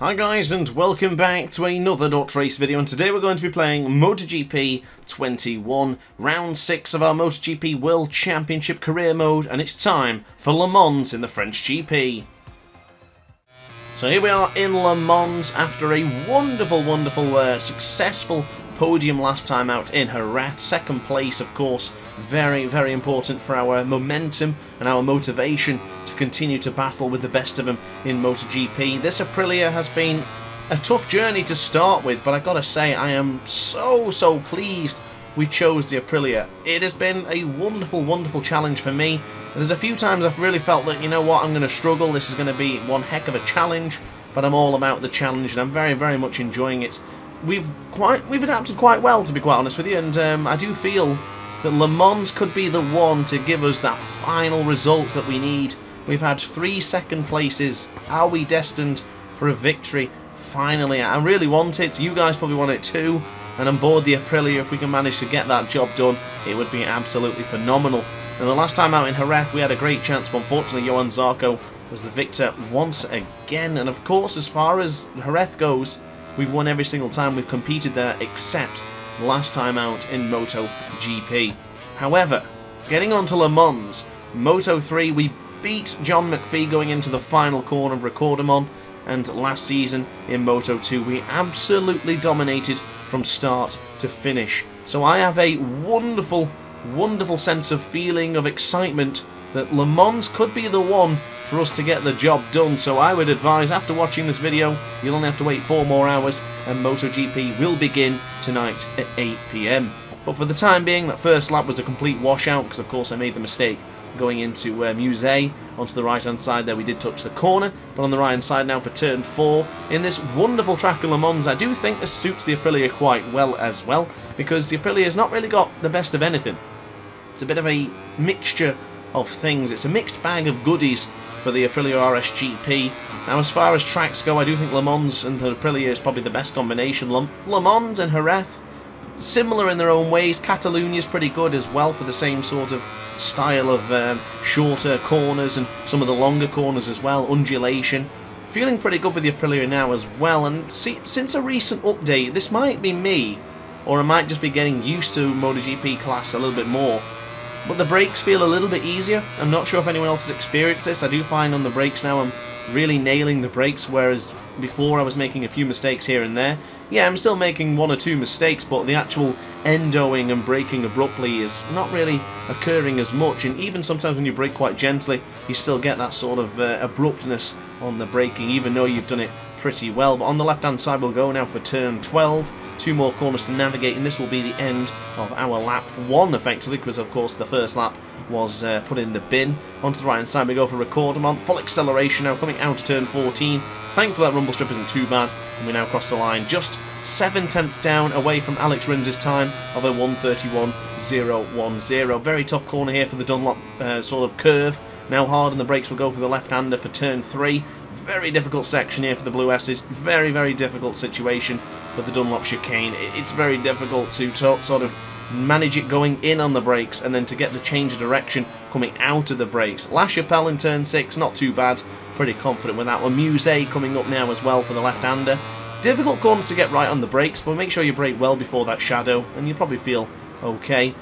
Hi guys, and welcome back to another Dot Race video, and today we're going to be playing MotoGP 21, round 6 of our MotoGP World Championship career mode, and it's time for Le Mans in the French GP. So here we are in Le Mans after a wonderful, successful podium last time out in Jerez. Second place, of course, very, very important for our momentum and our motivation to continue to battle with the best of them in MotoGP. This Aprilia has been a tough journey to start with, but I've got to say I am so pleased we chose the Aprilia. It has been a wonderful challenge for me. There's a few times I've really felt that, you know what, I'm going to struggle, this is going to be one heck of a challenge, but I'm all about the challenge and I'm very much enjoying it. We've adapted quite well, to be quite honest with you, and I do feel that Le Mans could be the one to give us that final result that we need. We've had 3 second places. Are we destined for a victory? Finally, I really want it. You guys probably want it too. And on board the Aprilia, if we can manage to get that job done, it would be absolutely phenomenal. And the last time out in Jerez, we had a great chance, but unfortunately, Johan Zarco was the victor once again. And of course, as far as Jerez goes, we've won every single time we've competed there, except last time out in MotoGP. However, getting on to Le Mans, Moto3, we beat John McPhee going into the final corner of Recordamon, and last season in Moto2, we absolutely dominated from start to finish. So I have a wonderful sense of feeling of excitement that Le Mans could be the one for us to get the job done. So I would advise, after watching this video, you'll only have to wait 4 more hours and MotoGP will begin tonight at 8 PM. But for the time being, that first lap was a complete washout because of course I made the mistake going into Musée. Onto the right hand side there we did touch the corner, but on the right hand side now for turn 4 in this wonderful track of Le Mans, I do think this suits the Aprilia quite well as well, because the Aprilia has not really got the best of anything. It's a bit of a mixture of things. It's a mixed bag of goodies for the Aprilia RSGP. Now, as far as tracks go, I do think Le Mans and the Aprilia is probably the best combination. Le Mans and Jerez, similar in their own ways. Catalunya is pretty good as well for the same sort of style of shorter corners and some of the longer corners as well, undulation. Feeling pretty good with the Aprilia now as well, and since a recent update, this might be me, or I might just be getting used to MotoGP class a little bit more, but the brakes feel a little bit easier. I'm not sure if anyone else has experienced this. I do find on the brakes now I'm really nailing the brakes, whereas before I was making a few mistakes here and there. Yeah, I'm still making 1 or 2 mistakes, but the actual endoing and braking abruptly is not really occurring as much, and even sometimes when you brake quite gently, you still get that sort of abruptness on the braking, even though you've done it pretty well. But on the left hand side we'll go now for turn 12. 2 more corners to navigate, and this will be the end of our lap 1 effectively, because of course the first lap was put in the bin. Onto the right hand side we go for Recordamon, full acceleration now coming out to turn 14. Thankfully that rumble strip isn't too bad, and we now cross the line just 7 tenths down away from Alex Rins' time of a 1:31.010. Very tough corner here for the Dunlop sort of curve. Now hard on the brakes, we'll go for the left-hander for turn 3. Very difficult section here for the Blue S's. Very difficult situation for the Dunlop chicane. It's very difficult to sort of manage it going in on the brakes and then to get the change of direction coming out of the brakes. La Chapelle in turn 6, not too bad. Pretty confident with that one. Musée coming up now as well for the left-hander. Difficult corner to get right on the brakes, but make sure you brake well before that shadow and you'll probably feel okay.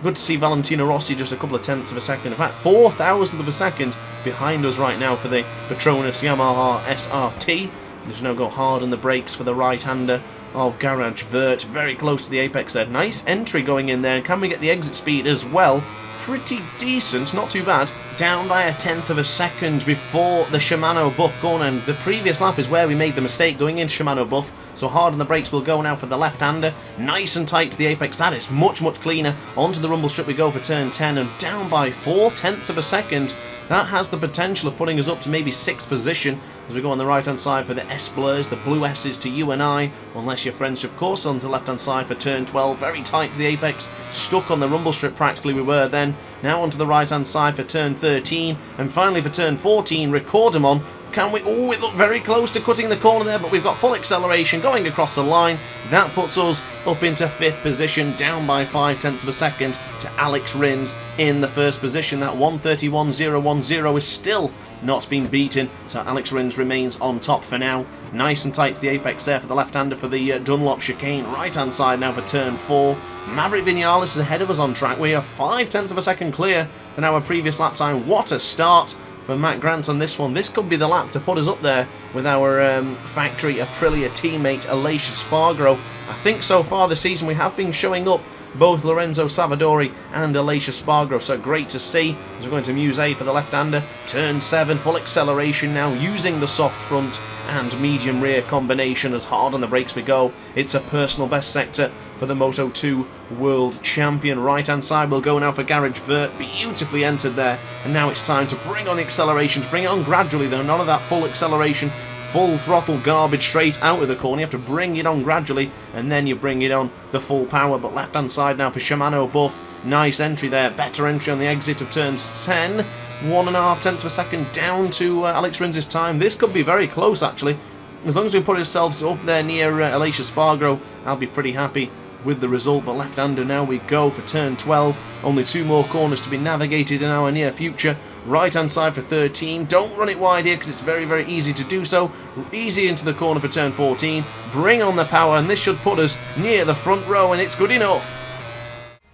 Good to see Valentino Rossi just a couple of tenths of a second, in fact 4,000th of a second behind us right now for the Petronas Yamaha SRT. There's no go hard on the brakes for the right-hander of Garage Vert, very close to the apex there. Nice entry going in there, and can we get the exit speed as well? Pretty decent, not too bad. Down by a 1/10 of a second before the Shimano Buff corner, and the previous lap is where we made the mistake going into Shimano Buff, so hard on the brakes we'll go now for the left-hander. Nice and tight to the apex, that is much cleaner. Onto the rumble strip we go for turn 10, and down by 4/10 of a second. That has the potential of putting us up to maybe 6th position as we go on the right hand side for the S Blurs, the Blue S's to you and I, unless you're French of course. On the left hand side for turn 12, very tight to the apex, stuck on the rumble strip practically we were then. Now onto the right hand side for turn 13, and finally for turn 14, Recordamon Can we? Oh, it looked very close to cutting the corner there, but we've got full acceleration going across the line. That puts us up into 5th position, down by 0.5 of a second to Alex Rins in the 1st position. That 1:31.010 is still not been beaten, so Alex Rins remains on top for now. Nice and tight to the apex there for the left-hander for the Dunlop chicane. Right-hand side now for turn 4. Maverick Vinales is ahead of us on track. We are 0.5 of a second clear than our previous lap time. What a start for Matt Grant on this one. This could be the lap to put us up there with our factory Aprilia teammate Aleix Espargaro. I think so far this season we have been showing up both Lorenzo Savadori and Aleix Espargaro, so great to see as we're going to Muse for the left-hander. Turn 7, full acceleration now, using the soft front and medium rear combination as hard on the brakes we go. It's a personal best sector for the Moto2 World Champion. Right-hand side will go now for Garage Vert, beautifully entered there, and now it's time to bring on the accelerations, bring it on gradually though, none of that full acceleration, full throttle garbage straight out of the corner. You have to bring it on gradually, and then you bring it on the full power. But left-hand side now for Shimano Buff. Nice entry there. Better entry on the exit of turn 10. 1.5 of a second down to Alex Rins' time. This could be very close, actually. As long as we put ourselves up there near Aleix Espargaro, I'll be pretty happy with the result. But left-hander now we go for turn 12. Only 2 more corners to be navigated in our near future. Right-hand side for 13. Don't run it wide here because it's very, very easy to do so. Easy into the corner for turn 14. Bring on the power, and this should put us near the front row, and it's good enough.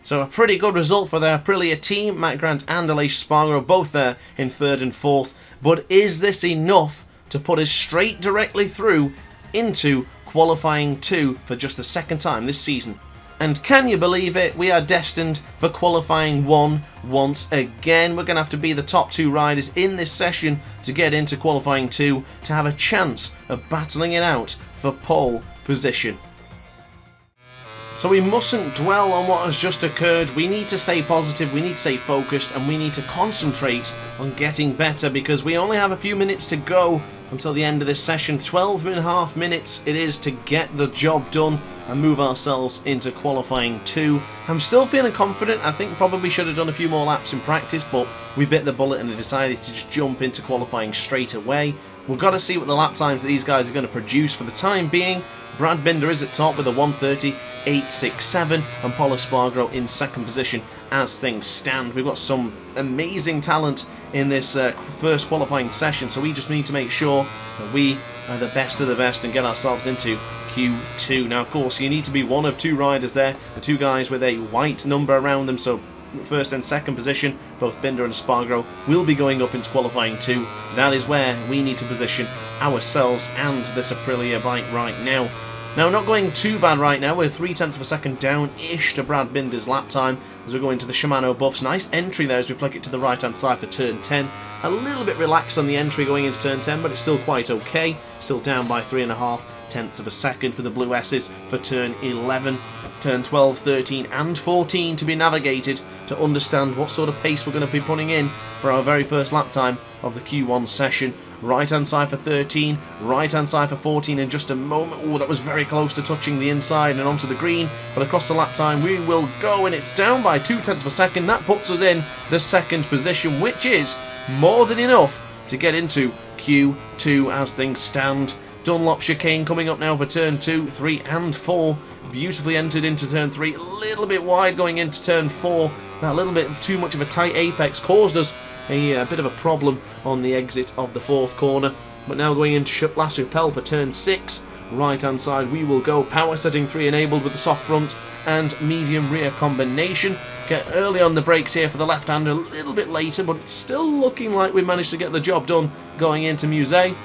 So a pretty good result for the Aprilia team. Matt Grant and Aleix Espargaro both there in 3rd and 4th. But is this enough to put us straight directly through into qualifying 2 for just the 2nd time this season? And can you believe it? We are destined for qualifying 1 once again. We're going to have to be the top 2 riders in this session to get into qualifying 2 to have a chance of battling it out for pole position. So we mustn't dwell on what has just occurred. We need to stay positive, we need to stay focused, and we need to concentrate on getting better because we only have a few minutes to go until the end of this session. 12.5 minutes it is to get the job done and move ourselves into qualifying 2. I'm still feeling confident. I think probably should have done a few more laps in practice, but we bit the bullet and decided to just jump into qualifying straight away. We've got to see what the lap times that these guys are going to produce. For the time being, Brad Binder is at top with a 1:30.867 and Paul Espargaro in 2nd position as things stand. We've got some amazing talent in this first qualifying session, so we just need to make sure that we are the best of the best and get ourselves into Q2. Now, of course, you need to be one of 2 riders there, the 2 guys with a white number around them, so 1st and 2nd position, both Binder and Espargaro will be going up into qualifying 2. That is where we need to position ourselves and this Aprilia bike right now. Now, not going too bad right now. We're 0.3 of a second down-ish to Brad Binder's lap time as we go into the Shimano Buffs. Nice entry there as we flick it to the right-hand side for turn 10. A little bit relaxed on the entry going into turn 10, but it's still quite okay. Still down by 3.5 of a second for the Blue S's for turn 11. Turn 12, 13 and 14 to be navigated to understand what sort of pace we're going to be putting in for our very first lap time of the Q1 session. Right hand side for 13, right hand side for 14 in just a moment. Oh, that was very close to touching the inside and onto the green, but across the lap time we will go, and it's down by 0.2 of a second. That puts us in the 2nd position, which is more than enough to get into Q2 as things stand. Dunlop chicane coming up now for turn 2, 3 and 4. Beautifully entered into turn 3, a little bit wide going into turn 4. That little bit too much of a tight apex caused us a bit of a problem on the exit of the 4th corner. But now going into La Chapelle for turn 6. Right hand side we will go. Power setting 3 enabled with the soft front and medium rear combination. Get early on the brakes here for the left hander, a little bit later, but it's still looking like we managed to get the job done going into Muse.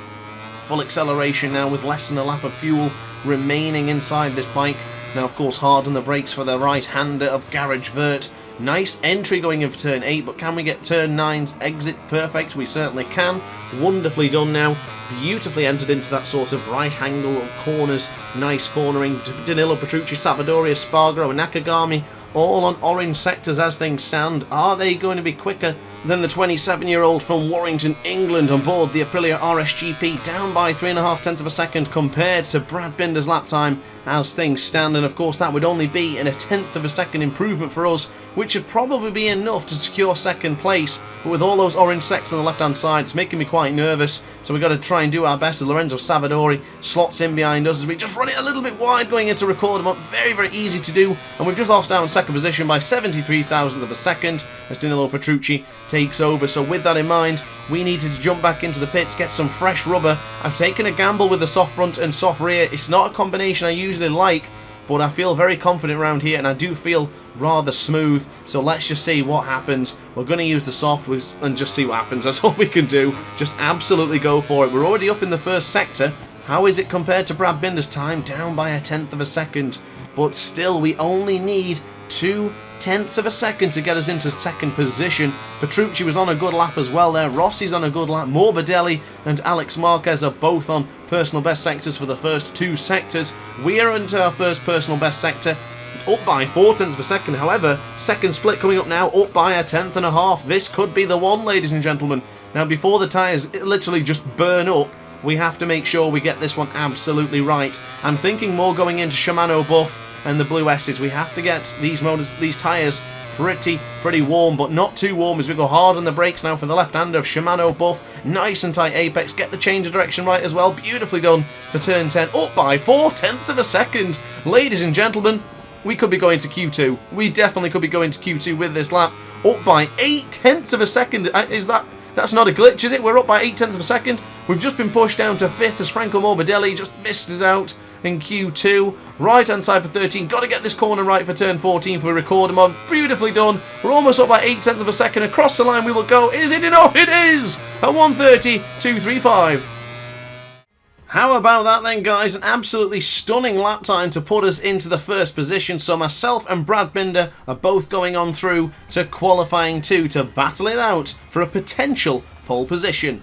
Full acceleration now with less than a lap of fuel remaining inside this bike. Now, of course, hard on the brakes for the right-hander of Garage Vert. Nice entry going in for turn 8, but can we get turn 9's exit perfect? We certainly can. Wonderfully done now. Beautifully entered into that sort of right angle of corners. Nice cornering. Danilo Petrucci, Savadori, Espargaro and Nakagami all on orange sectors as things stand. Are they going to be quicker Then the 27-year-old from Warrington, England, on board the Aprilia RSGP, down by 3.5 tenths of a second compared to Brad Binder's lap time as things stand, and of course that would only be in a tenth of a second improvement for us, which would probably be enough to secure second place. But with all those orange sects on the left hand side, it's making me quite nervous, so we've got to try and do our best as Lorenzo Savadori slots in behind us as we just run it a little bit wide going into Recordamont. Very, very easy to do, and we've just lost out in second position by 73 thousandths of a second as Danilo Petrucci takes over. So with that in mind, we needed to jump back into the pits, get some fresh rubber. I've taken a gamble with the soft front and soft rear. It's not a combination I usually like, but I feel very confident around here, and I do feel rather smooth. So let's just see what happens. We're going to use the soft and just see what happens. That's all we can do. Just absolutely go for it. We're already up in the first sector. How is it compared to Brad Binder's time? Down by a tenth of a second. But still, we only need 0.2 of a second to get us into second position. Petrucci was on a good lap as well there. Rossi's on a good lap. Morbidelli and Alex Marquez are both on personal best sectors for the first two sectors. We are into our first personal best sector, up by 0.4 of a second. However, second split coming up now, up by a tenth and a half. This could be the one, ladies and gentlemen. Now, before the tyres literally just burn up, we have to make sure we get this one absolutely right. I'm thinking more going into Shimano Buff and the Blue S's. We have to get these tyres pretty warm, but not too warm as we go hard on the brakes now for the left-hander of Shimano Buff. Nice and tight apex. Get the change of direction right as well. Beautifully done for turn 10. Up by 0.4 of a second. Ladies and gentlemen, we could be going to Q2. We definitely could be going to Q2 with this lap. Up by 0.8 of a second. That's not a glitch, is it? We're up by 0.8 of a second. We've just been pushed down to 5th as Franco Morbidelli just missed us out in Q2. Right hand side for 13. Got to get this corner right for turn 14 for Recordamont. Beautifully done. We're almost up by 0.8 of a second. Across the line we will go. Is it enough? It is! At 1:30.235. How about that then, guys? An absolutely stunning lap time to put us into the first position. So myself and Brad Binder are both going on through to qualifying 2 to battle it out for a potential pole position.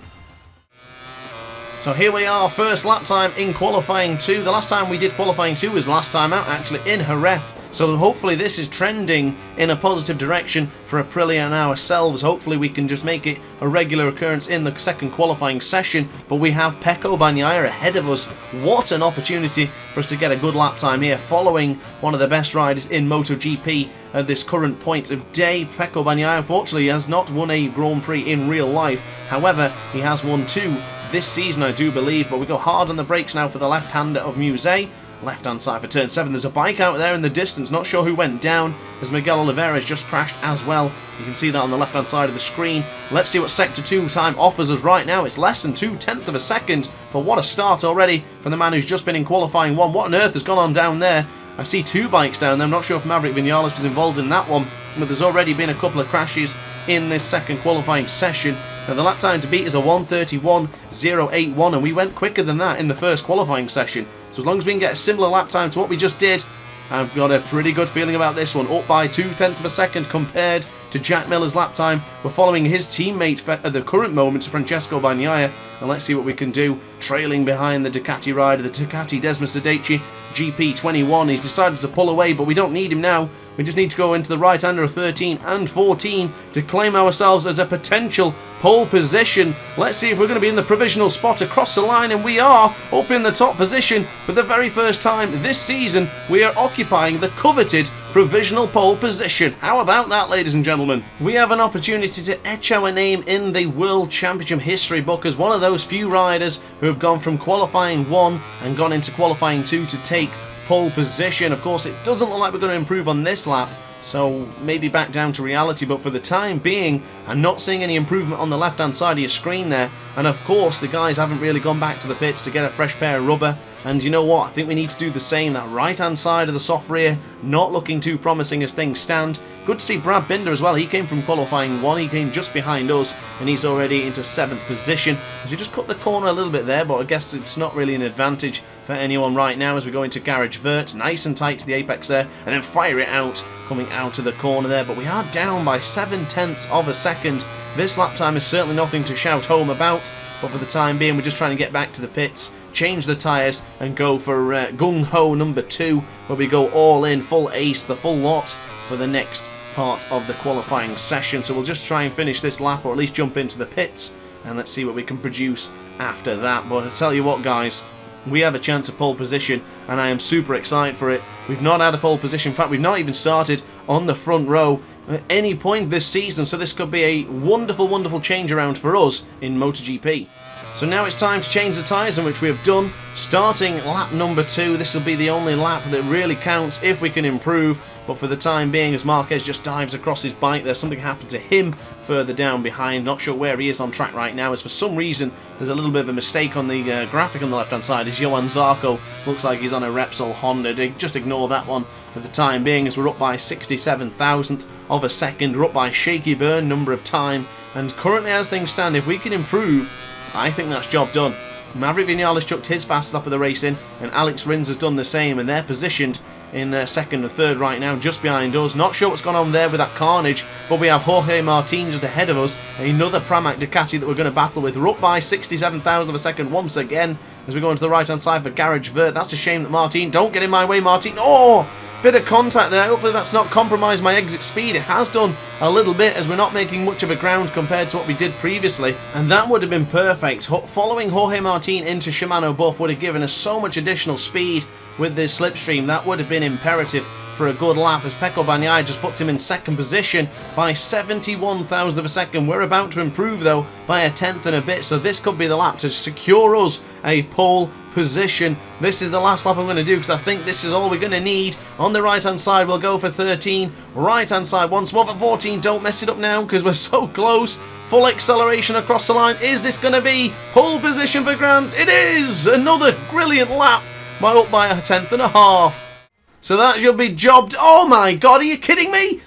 So here we are, first lap time in qualifying 2. The last time we did qualifying 2 was last time out, actually, in Jerez. So hopefully this is trending in a positive direction for Aprilia and ourselves. Hopefully we can just make it a regular occurrence in the second qualifying session. But we have Pecco Bagnaia ahead of us. What an opportunity for us to get a good lap time here, following one of the best riders in MotoGP at this current point of day. Pecco Bagnaia, unfortunately, has not won a Grand Prix in real life. However, he has won 2 this season, I do believe. But we go hard on the brakes now for the left-hander of Musée. Left-hand side for turn 7. There's a bike out there in the distance. Not sure who went down, as Miguel Oliveira has just crashed as well. You can see that on the left-hand side of the screen. Let's see what Sector 2 time offers us right now. It's less than 0.2 of a second. But what a start already from the man who's just been in qualifying 1. What on earth has gone on down there? I see 2 bikes down there. I'm not sure if Maverick Vinales was involved in that one, but there's already been a couple of crashes in this second qualifying session. Now the lap time to beat is a 1:31.081, and we went quicker than that in the first qualifying session. So as long as we can get a similar lap time to what we just did, I've got a pretty good feeling about this one. Up by 0.2 of a second compared to Jack Miller's lap time. We're following his teammate at the current moment, Francesco Bagnaia, and let's see what we can do. Trailing behind the Ducati rider, the Ducati Desmosedici GP21. He's decided to pull away, but we don't need him now. We just need to go into the right-hander of 13 and 14 to claim ourselves as a potential pole position. Let's see if we're going to be in the provisional spot across the line, and we are up in the top position for the very first time this season. We are occupying the coveted provisional pole position. How about that, ladies and gentlemen? We have an opportunity to etch our name in the World Championship history book as one of those few riders who have gone from qualifying 1 and gone into qualifying 2 to take pole position. Of course, it doesn't look like we're going to improve on this lap, so maybe back down to reality, but for the time being, I'm not seeing any improvement on the left-hand side of your screen there. And of course, the guys haven't really gone back to the pits to get a fresh pair of rubber. And you know what? I think we need to do the same. That right-hand side of the soft rear, not looking too promising as things stand. Good to see Brad Binder as well. He came from qualifying 1. He came just behind us, and he's already into 7th position. As we just cut the corner a little bit there, but I guess it's not really an advantage for anyone right now as we go into Garage Vert. Nice and tight to the apex there, and then fire it out, coming out of the corner there. But we are down by 0.7 of a second. This lap time is certainly nothing to shout home about, but for the time being, we're just trying to get back to the pits, change the tyres, and go for Gung Ho number 2, where we go all in, full ace, the full lot for the next part of the qualifying session. So we'll just try and finish this lap, or at least jump into the pits, and let's see what we can produce after that. But I tell you what, guys, we have a chance of pole position, and I am super excited for it. We've not had a pole position. In fact, we've not even started on the front row at any point this season, so this could be a wonderful, wonderful change around for us in MotoGP. So now it's time to change the tyres, in which we have done. Starting lap number 2, this will be the only lap that really counts if we can improve. But for the time being, as Marquez just dives across his bike, there's something happened to him further down behind. Not sure where he is on track right now, as for some reason there's a little bit of a mistake on the graphic on the left hand side, as Johan Zarco looks like he's on a Repsol Honda. Just ignore that one for the time being, as we're up by 67,000th of a second. We're up by shaky burn number of time, and currently as things stand, if we can improve, I think that's job done. Maverick Vinales chucked his fastest lap of the race in, and Alex Rins has done the same, and they're positioned in second and third right now, just behind us. Not sure what's gone on there with that carnage, but we have Jorge Martin just ahead of us, another Pramac Ducati that we're going to battle with. We're up by 67,000 of a second once again as we go into the right hand side for Garage Vert. That's a shame that Martin, don't get in my way, Martin. Oh, bit of contact there. Hopefully that's not compromised my exit speed. It has done a little bit, as we're not making much of a ground compared to what we did previously, and that would have been perfect. Following Jorge Martin into Shimano Buff would have given us so much additional speed with this slipstream. That would have been imperative for a good lap, as Pecco Bagnaia just puts him in second position by 71,000 of a second. We're about to improve though by a tenth and a bit, so this could be the lap to secure us a pole position. This is the last lap I'm going to do, because I think this is all we're going to need. On the right hand side we'll go for 13, right hand side once more for 14. Don't mess it up now, because we're so close. Full acceleration across the line. Is this going to be pole position for Grant? It is! Another brilliant lap, up by a tenth and a half. So that should be jobbed. Oh my god, are you kidding me?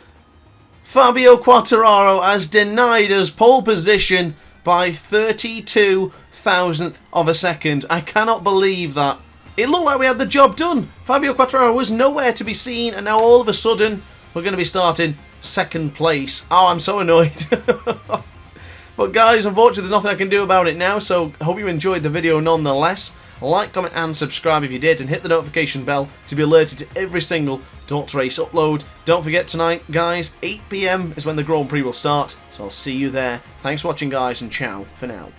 Fabio Quartararo has denied us pole position by 32,000th of a second. I cannot believe that. It looked like we had the job done. Fabio Quartararo was nowhere to be seen, and now all of a sudden we're going to be starting second place. Oh, I'm so annoyed. But guys, unfortunately there's nothing I can do about it now, so I hope you enjoyed the video nonetheless. Like, comment and subscribe if you did, and hit the notification bell to be alerted to every single Dot Race upload. Don't forget tonight, guys, 8 PM is when the Grand Prix will start, so I'll see you there. Thanks for watching, guys, and ciao for now.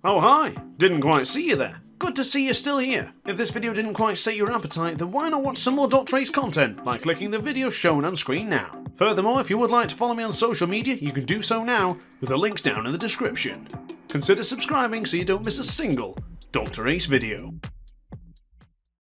Oh hi, didn't quite see you there. Good to see you're still here. If this video didn't quite sate your appetite, then why not watch some more Dot Race content by clicking the video shown on screen now. Furthermore, if you would like to follow me on social media, you can do so now with the links down in the description. Consider subscribing so you don't miss a single Dr. Ace video.